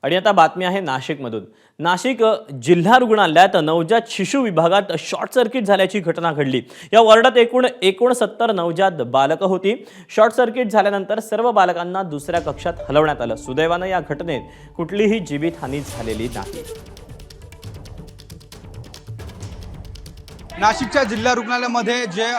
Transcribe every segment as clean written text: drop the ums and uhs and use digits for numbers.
आणि आता बातमी आहे नाशिकमधून। नाशिक जिल्हा रुग्णालयात नवजात शिशु विभागात शॉर्ट सर्किट झाल्याची घटना घडली। या वॉर्डात एकूण 69 नवजात बालकं होती। शॉर्ट सर्किट झाल्यानंतर सर्व बालकांना दुसऱ्या कक्षात हलवण्यात आलं। सुदैवाने या घटनेत कुठलीही जीवितहानी झालेली नाही। नाशिकच्या जिल्हा रुग्णालयामध्ये जे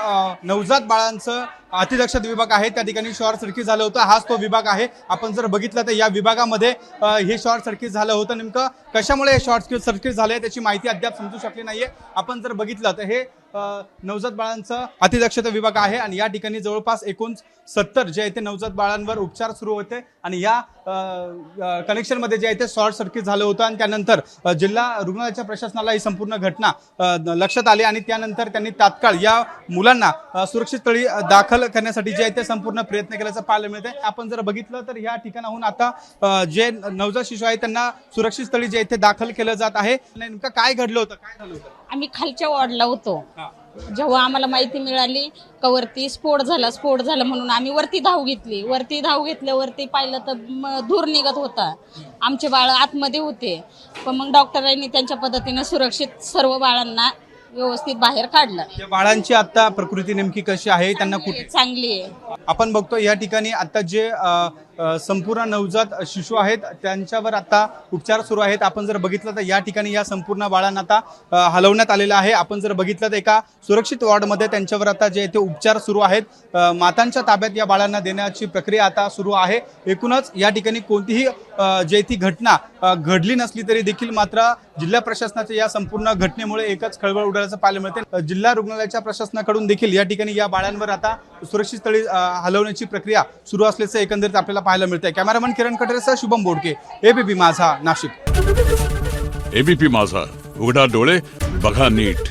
नवजात बाळांचं अतिदक्षता विभाग आहे त्या ठिकाणी शॉर्ट सर्किट झालं होतं। हाच तो विभाग आहे। आपण जर बघितलं तर या विभागामध्ये हे शॉर्ट सर्किट झालं होतं। नेमकं कशामुळे हे शॉर्ट सर्किट झाले त्याची माहिती अद्याप समजू शकली नाहीये। आपण जर बघितलं तर हे नवजात बाळांचा अतिदक्षता विभाग आहे आणि या ठिकाणी जवळपास 69 जे आहे ते नवजात बाळांवर उपचार सुरू होते आणि या कनेक्शनमध्ये जे आहे ते शॉर्ट सर्किट झालं होतं आणि त्यानंतर जिल्हा रुग्णालयाच्या प्रशासनाला ही संपूर्ण घटना लक्षात आली आणि त्यानंतर त्यांनी तात्काळ या मुलांना सुरक्षित स्थळी दाखल करण्यासाठी जे आहे ते संपूर्ण प्रयत्न केल्याचं पाहायला मिळते। आपण जर बघितलं तर या ठिकाणाहून आता जे नवजात शिशु आहेत त्यांना सुरक्षित स्थळी जे आहे ते दाखल केलं जात आहे। नेमकं काय घडलं होतं, काय झालं होतं? आम्ही खालच्या वॉर्डला होतो। जेव्हा आम्हाला माहिती मिळाली का वरती स्फोट झाला म्हणून आम्ही वरती धाव घेतल्यावरती पाहिलं तर धूर निघत होता। आमचे बाळ आतमध्ये होते पण मग डॉक्टरांनी त्यांच्या पद्धतीने सुरक्षित सर्व बाळांना व्यवस्थित बाहेर काढलं। या बाळांची आता प्रकृती नेमकी कशी आहे, त्यांना कुठे चांगली आहे? आपण बघतो या ठिकाणी आता जे संपूर्ण नवजात शिशु आहेत त्यांच्यावर आता उपचार सुरू आहेत। आपण जर बघितलं तर या ठिकाणी या संपूर्ण बाळांना आता हलवण्यात आलेलं आहे। आपण जर बघितलं तर एका सुरक्षित वॉर्डमध्ये त्यांच्यावर आता जे ते उपचार सुरू आहेत। मातांच्या ताब्यात या बाळांना देण्याची प्रक्रिया आता सुरू आहे। एकूणच या ठिकाणी कोणतीही जे ती घटना घडली नसली तरी देखील मात्र जिल्हा प्रशासनाच्या या संपूर्ण घटनेमुळे एकच खळबळ उडाल्याचं पाहायला मिळते। जिल्हा रुग्णालयाच्या प्रशासनाकडून देखील या ठिकाणी या बाळांवर आता सुरक्षित स्थळी हलवण्याची प्रक्रिया सुरू असल्याचं एकंदरीत आपल्याला पाहायला मिळतंय। कॅमेरामन किरण कटरेसह शुभम बोडके, एबीपी माझा, नाशिक। एबीपी माझा, उघडा डोळे बघा नीट।